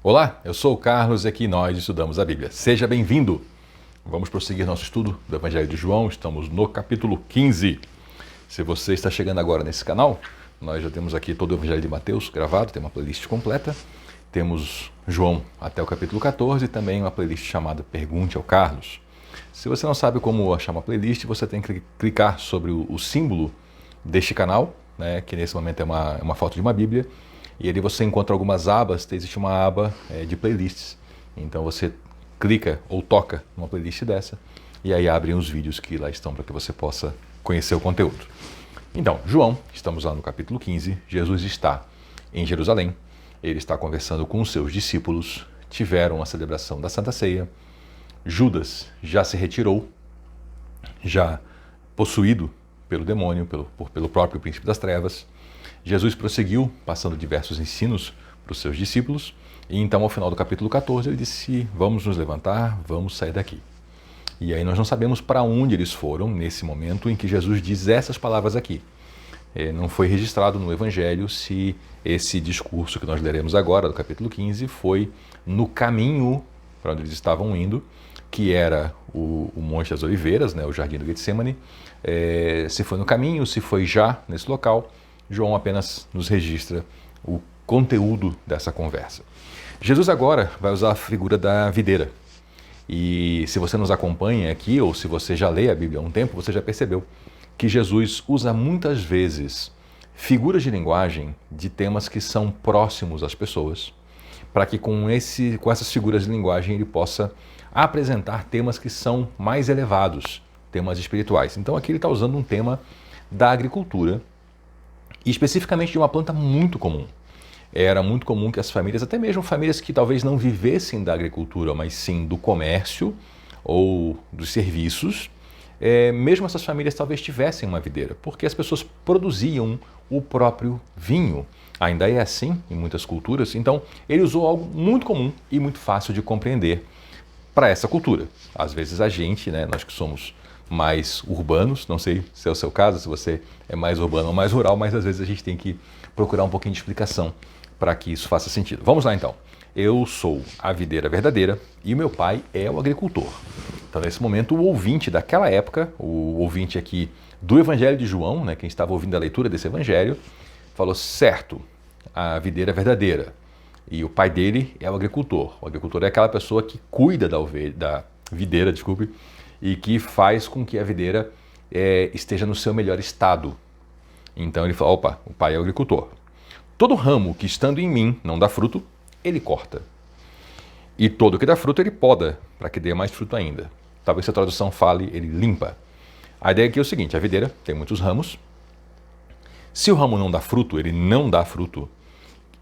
Olá, eu sou o Carlos e aqui nós estudamos a Bíblia. Seja bem-vindo! Vamos prosseguir nosso estudo do Evangelho de João, estamos no capítulo 15. Se você está chegando agora nesse canal, nós já temos aqui todo o Evangelho de Mateus gravado, tem uma playlist completa. Temos João até o capítulo 14 e também uma playlist chamada Pergunte ao Carlos. Se você não sabe como achar uma playlist, você tem que clicar sobre o símbolo deste canal, né, que nesse momento é uma foto de uma Bíblia, e ali você encontra algumas abas, existe uma aba de playlists. Então você clica ou toca numa playlist dessa, e aí abrem os vídeos que lá estão para que você possa conhecer o conteúdo. Então, João, estamos lá no capítulo 15, Jesus está em Jerusalém, ele está conversando com os seus discípulos, tiveram a celebração da Santa Ceia, Judas já se retirou, já possuído pelo demônio, pelo próprio príncipe das trevas. Jesus prosseguiu, passando diversos ensinos para os seus discípulos, e então ao final do capítulo 14 ele disse: vamos nos levantar, vamos sair daqui. E aí nós não sabemos para onde eles foram nesse momento em que Jesus diz essas palavras aqui. Não foi registrado no Evangelho se esse discurso que nós leremos agora, do capítulo 15, foi no caminho para onde eles estavam indo, que era o Monte das Oliveiras, né, o Jardim do Getsemane, se foi no caminho, se foi já nesse local. João apenas nos registra o conteúdo dessa conversa. Jesus agora vai usar a figura da videira. E se você nos acompanha aqui, ou se você já lê a Bíblia há um tempo, você já percebeu que Jesus usa muitas vezes figuras de linguagem de temas que são próximos às pessoas, para que com essas figuras de linguagem ele possa apresentar temas que são mais elevados, temas espirituais. Então aqui ele está usando um tema da agricultura, e especificamente de uma planta muito comum. Era muito comum que as famílias, até mesmo famílias que talvez não vivessem da agricultura, mas sim do comércio ou dos serviços, mesmo essas famílias talvez tivessem uma videira, porque as pessoas produziam o próprio vinho. Ainda é assim em muitas culturas, então ele usou algo muito comum e muito fácil de compreender para essa cultura. Às vezes a gente, né, nós que somos mais urbanos, não sei se é o seu caso, se você é mais urbano ou mais rural, mas às vezes a gente tem que procurar um pouquinho de explicação para que isso faça sentido. Vamos lá então. Eu sou a videira verdadeira e o meu pai é o agricultor. Então nesse momento o ouvinte daquela época, o ouvinte aqui do Evangelho de João, né, quem estava ouvindo a leitura desse Evangelho, falou: certo, a videira é verdadeira e o pai dele é o agricultor. O agricultor é aquela pessoa que cuida da videira, desculpe, e que faz com que a videira esteja no seu melhor estado. Então ele fala: opa, o pai é o agricultor. Todo ramo que estando em mim não dá fruto, ele corta. E todo que dá fruto, ele poda, para que dê mais fruto ainda. Talvez se a tradução fale, ele limpa. A ideia aqui é o seguinte: a videira tem muitos ramos. Se o ramo não dá fruto, ele não dá fruto,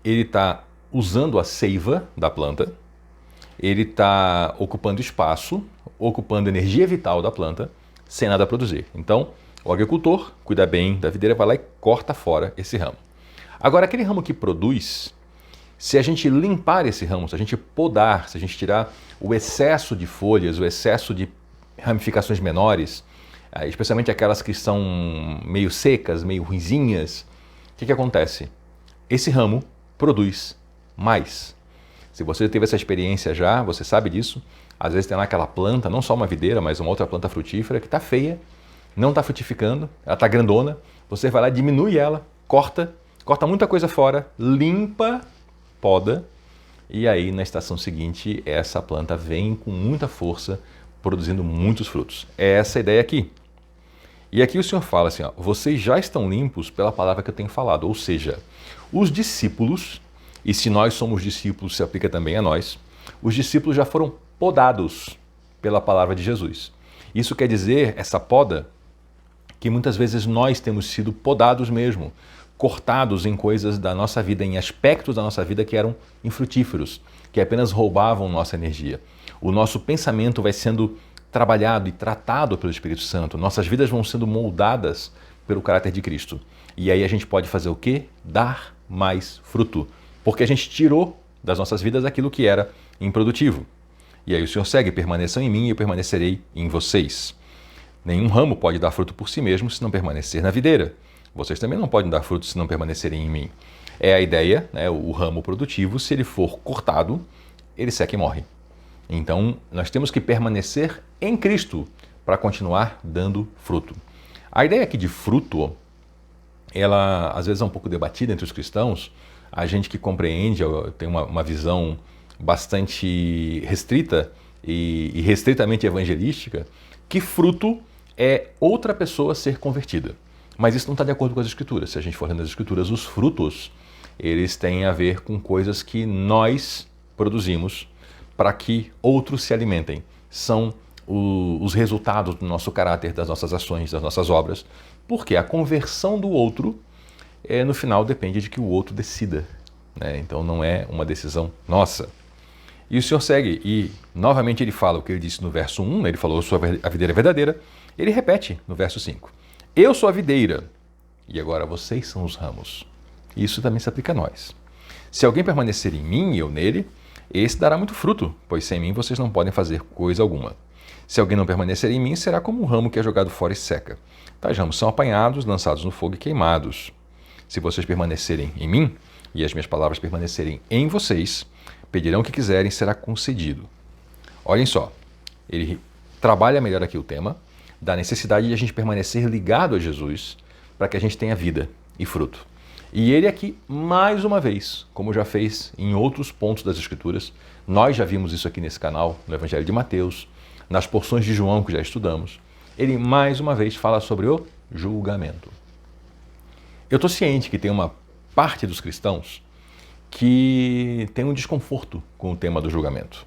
ele está usando a seiva da planta, ele está ocupando espaço, ocupando energia vital da planta, sem nada a produzir. Então, o agricultor cuida bem da videira, vai lá e corta fora esse ramo. Agora, aquele ramo que produz, se a gente limpar esse ramo, se a gente podar, se a gente tirar o excesso de folhas, o excesso de ramificações menores, especialmente aquelas que são meio secas, meio ruinzinhas, o que acontece? Esse ramo produz mais. Se você teve essa experiência já, você sabe disso. Às vezes tem lá aquela planta, não só uma videira, mas uma outra planta frutífera que está feia, não está frutificando, ela está grandona, você vai lá, diminui ela, corta muita coisa fora, limpa, poda, e aí na estação seguinte essa planta vem com muita força, produzindo muitos frutos. É essa a ideia aqui. E aqui o Senhor fala assim: ó, vocês já estão limpos pela palavra que eu tenho falado. Ou seja, os discípulos, e se nós somos discípulos, se aplica também a nós, os discípulos já foram podados pela palavra de Jesus. Isso quer dizer, essa poda, que muitas vezes nós temos sido podados mesmo, cortados em coisas da nossa vida, em aspectos da nossa vida que eram infrutíferos, que apenas roubavam nossa energia. O nosso pensamento vai sendo trabalhado e tratado pelo Espírito Santo, nossas vidas vão sendo moldadas pelo caráter de Cristo. E aí a gente pode fazer o quê? Dar mais fruto, porque a gente tirou das nossas vidas aquilo que era improdutivo. E aí o Senhor segue: permaneçam em mim e eu permanecerei em vocês. Nenhum ramo pode dar fruto por si mesmo se não permanecer na videira. Vocês também não podem dar fruto se não permanecerem em mim. É a ideia, né, o ramo produtivo, se ele for cortado, ele seca e morre. Então, nós temos que permanecer em Cristo para continuar dando fruto. A ideia aqui de fruto, ela às vezes é um pouco debatida entre os cristãos. A gente que compreende tem uma visão bastante restrita e restritamente evangelística, que fruto é outra pessoa ser convertida. Mas isso não está de acordo com as Escrituras. Se a gente for lendo as Escrituras, os frutos, eles têm a ver com coisas que nós produzimos para que outros se alimentem. São os resultados do nosso caráter, das nossas ações, das nossas obras, porque a conversão do outro, no final, depende de que o outro decida, né? Então não é uma decisão nossa. E o Senhor segue, e novamente ele fala o que ele disse no verso 1, né? Ele falou, eu sou a videira verdadeira. Ele repete no verso 5, eu sou a videira, e agora vocês são os ramos. Isso também se aplica a nós. Se alguém permanecer em mim e eu nele, esse dará muito fruto, pois sem mim vocês não podem fazer coisa alguma. Se alguém não permanecer em mim, será como um ramo que é jogado fora e seca. Tais ramos são apanhados, lançados no fogo e queimados. Se vocês permanecerem em mim, e as minhas palavras permanecerem em vocês, pedirão o que quiserem, será concedido. Olhem só, ele trabalha melhor aqui o tema da necessidade de a gente permanecer ligado a Jesus para que a gente tenha vida e fruto. E ele aqui, mais uma vez, como já fez em outros pontos das Escrituras, nós já vimos isso aqui nesse canal, no Evangelho de Mateus, nas porções de João que já estudamos, ele mais uma vez fala sobre o julgamento. Eu estou ciente que tem uma parte dos cristãos que tem um desconforto com o tema do julgamento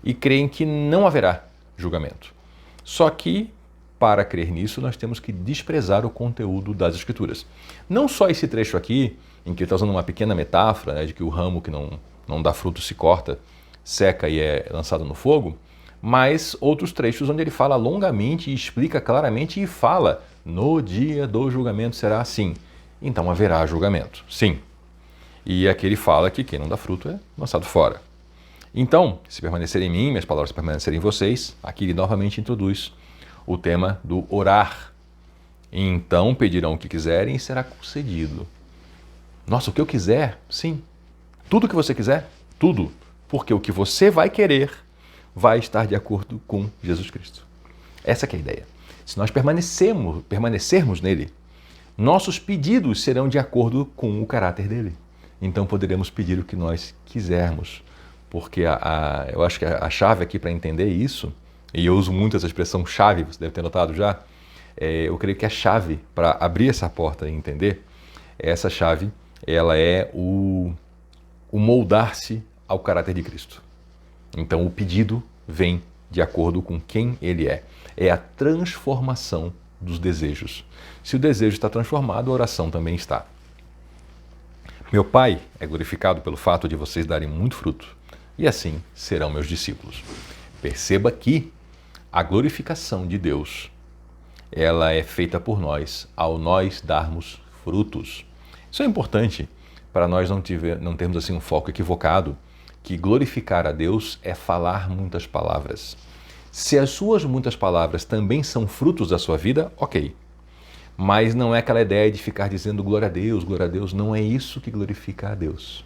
e creem que não haverá julgamento. Só que, para crer nisso, nós temos que desprezar o conteúdo das Escrituras. Não só esse trecho aqui, em que ele está usando uma pequena metáfora, né, de que o ramo que não dá fruto se corta, seca e é lançado no fogo, mas outros trechos onde ele fala longamente e explica claramente e fala, no dia do julgamento será assim. Então haverá julgamento, sim. E aqui ele fala que quem não dá fruto é lançado fora. Então, se permanecer em mim, minhas palavras permanecerem em vocês, aqui ele novamente introduz o tema do orar. Então pedirão o que quiserem e será concedido. Nossa, o que eu quiser? Sim. Tudo o que você quiser? Tudo. Porque o que você vai querer vai estar de acordo com Jesus Cristo. Essa que é a ideia. Se nós permanecermos nele, nossos pedidos serão de acordo com o caráter dele. Então poderemos pedir o que nós quisermos. Porque eu acho que a chave aqui para entender isso, e eu uso muito essa expressão chave, você deve ter notado já, eu creio que a chave para abrir essa porta e entender, essa chave, ela é o moldar-se ao caráter de Cristo. Então o pedido vem de acordo com quem ele é. É a transformação dos desejos. Se o desejo está transformado, a oração também está. Meu Pai é glorificado pelo fato de vocês darem muito fruto, e assim serão meus discípulos. Perceba que a glorificação de Deus, ela é feita por nós ao nós darmos frutos. Isso é importante para nós não termos assim um foco equivocado, que glorificar a Deus é falar muitas palavras. Se as suas muitas palavras também são frutos da sua vida, ok. Mas não é aquela ideia de ficar dizendo glória a Deus, não é isso que glorifica a Deus.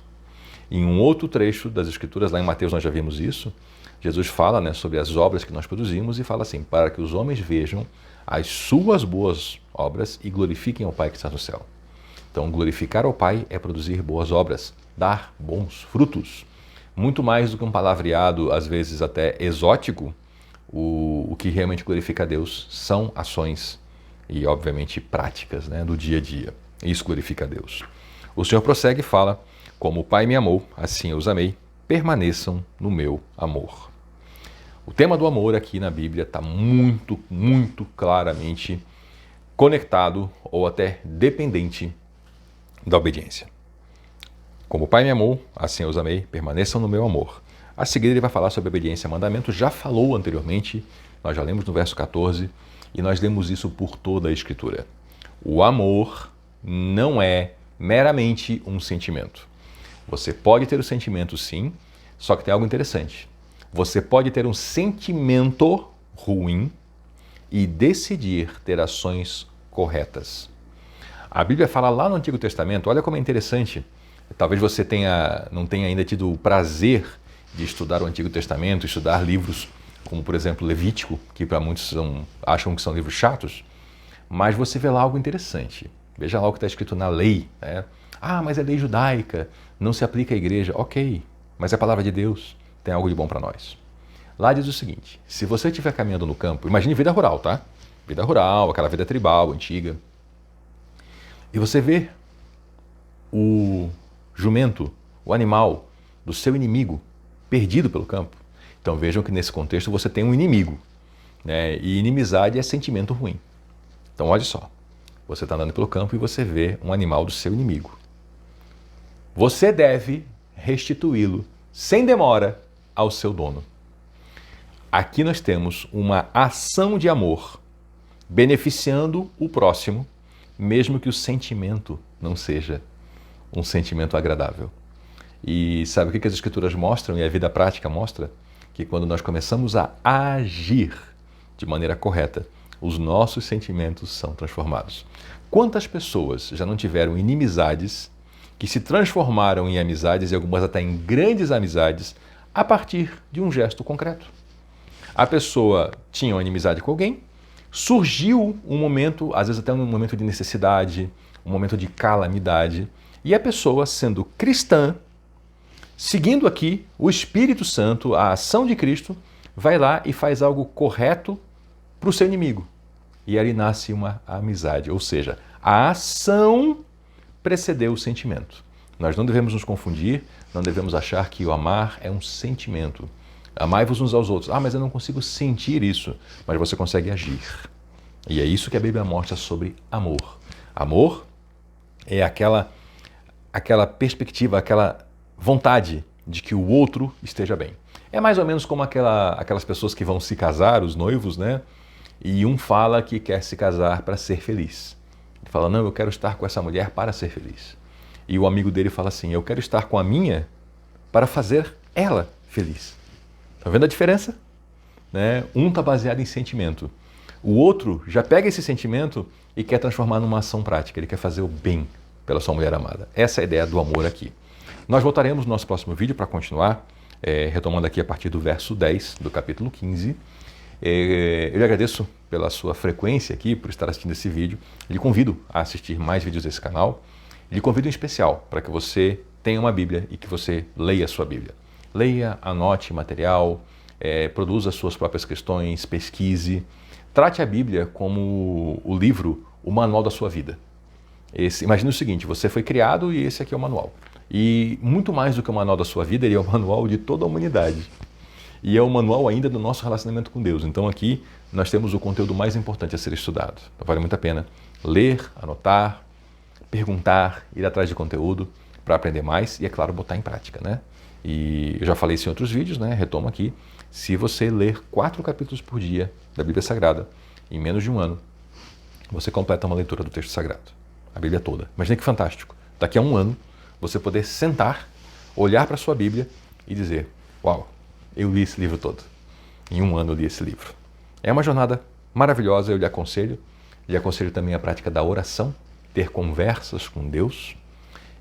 Em um outro trecho das Escrituras, lá em Mateus nós já vimos isso, Jesus fala, né, sobre as obras que nós produzimos e fala assim, para que os homens vejam as suas boas obras e glorifiquem ao Pai que está no céu. Então, glorificar ao Pai é produzir boas obras, dar bons frutos. Muito mais do que um palavreado, às vezes até exótico, o que realmente glorifica a Deus são ações e, obviamente, práticas, né, do dia a dia. Isso glorifica a Deus. O Senhor prossegue e fala, como o Pai me amou, assim eu os amei, permaneçam no meu amor. O tema do amor aqui na Bíblia está muito, muito claramente conectado ou até dependente da obediência. Como o Pai me amou, assim eu os amei, permaneçam no meu amor. A seguir ele vai falar sobre obediência a mandamento, já falou anteriormente, nós já lemos no verso 14, e nós lemos isso por toda a Escritura. O amor não é meramente um sentimento. Você pode ter o sentimento sim, só que tem algo interessante. Você pode ter um sentimento ruim e decidir ter ações corretas. A Bíblia fala lá no Antigo Testamento, olha como é interessante, Talvez você não tenha ainda tido o prazer de estudar o Antigo Testamento, estudar livros como, por exemplo, Levítico, que para muitos acham que são livros chatos, mas você vê lá algo interessante. Veja lá o que está escrito na lei, né? Ah, mas é lei judaica, não se aplica à igreja. Ok, mas é a palavra de Deus, tem algo de bom para nós. Lá diz o seguinte: se você estiver caminhando no campo, imagine vida rural, tá? Vida rural, aquela vida tribal, antiga, e você vê o jumento, o animal do seu inimigo, perdido pelo campo. Então vejam que nesse contexto você tem um inimigo, né? E inimizade é sentimento ruim. Então olha só, você está andando pelo campo e você vê um animal do seu inimigo. Você deve restituí-lo sem demora ao seu dono. Aqui nós temos uma ação de amor, beneficiando o próximo, mesmo que o sentimento não seja um sentimento agradável. E sabe o que as Escrituras mostram e a vida prática mostra? Que quando nós começamos a agir de maneira correta, os nossos sentimentos são transformados. Quantas pessoas já não tiveram inimizades que se transformaram em amizades e algumas até em grandes amizades a partir de um gesto concreto? A pessoa tinha uma inimizade com alguém, surgiu um momento, às vezes até um momento de necessidade, um momento de calamidade, e a pessoa, sendo cristã, seguindo aqui o Espírito Santo, a ação de Cristo, vai lá e faz algo correto para o seu inimigo. E ali nasce uma amizade, ou seja, a ação precedeu o sentimento. Nós não devemos nos confundir, não devemos achar que o amar é um sentimento. Amai-vos uns aos outros. Ah, mas eu não consigo sentir isso. Mas você consegue agir. E é isso que a Bíblia mostra sobre amor. Amor é aquela perspectiva, aquela vontade de que o outro esteja bem. É mais ou menos como aquelas pessoas que vão se casar, os noivos, né? E um fala que quer se casar para ser feliz. Ele fala, não, eu quero estar com essa mulher para ser feliz. E o amigo dele fala assim, eu quero estar com a minha para fazer ela feliz. Está vendo a diferença? Né? Um está baseado em sentimento. O outro já pega esse sentimento e quer transformar numa ação prática. Ele quer fazer o bem pela sua mulher amada. Essa é a ideia do amor aqui. Nós voltaremos no nosso próximo vídeo para continuar, retomando aqui a partir do verso 10 do capítulo 15. Eu lhe agradeço pela sua frequência aqui, por estar assistindo esse vídeo. Lhe convido a assistir mais vídeos desse canal. Lhe convido em especial para que você tenha uma Bíblia e que você leia a sua Bíblia. Leia, anote material, produza suas próprias questões, pesquise. Trate a Bíblia como o livro, o manual da sua vida. Imagine o seguinte, você foi criado e esse aqui é o manual. E muito mais do que o manual da sua vida, ele é o manual de toda a humanidade. E é o manual ainda do nosso relacionamento com Deus. Então aqui nós temos o conteúdo mais importante a ser estudado. Então vale muito a pena ler, anotar, perguntar, ir atrás de conteúdo para aprender mais e, é claro, botar em prática, né? E eu já falei isso em outros vídeos, né? Retomo aqui. Se você ler 4 capítulos por dia da Bíblia Sagrada, em menos de um ano, você completa uma leitura do texto sagrado. A Bíblia toda. Imagina que fantástico. Daqui a um ano, você poder sentar, olhar para a sua Bíblia e dizer, uau, eu li esse livro todo. Em um ano eu li esse livro. É uma jornada maravilhosa, eu lhe aconselho. Lhe aconselho também a prática da oração, ter conversas com Deus.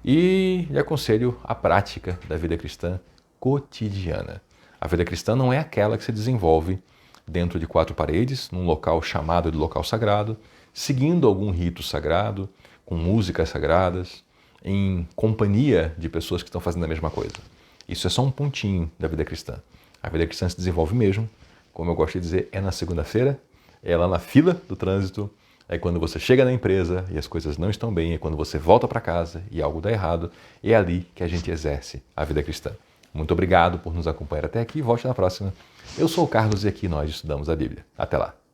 E lhe aconselho a prática da vida cristã cotidiana. A vida cristã não é aquela que se desenvolve dentro de 4 paredes, num local chamado de local sagrado, seguindo algum rito sagrado, com músicas sagradas, em companhia de pessoas que estão fazendo a mesma coisa. Isso é só um pontinho da vida cristã. A vida cristã se desenvolve mesmo, como eu gosto de dizer, é na segunda-feira, é lá na fila do trânsito, é quando você chega na empresa e as coisas não estão bem, é quando você volta para casa e algo dá errado, é ali que a gente exerce a vida cristã. Muito obrigado por nos acompanhar até aqui, volte na próxima. Eu sou o Carlos e aqui nós estudamos a Bíblia. Até lá!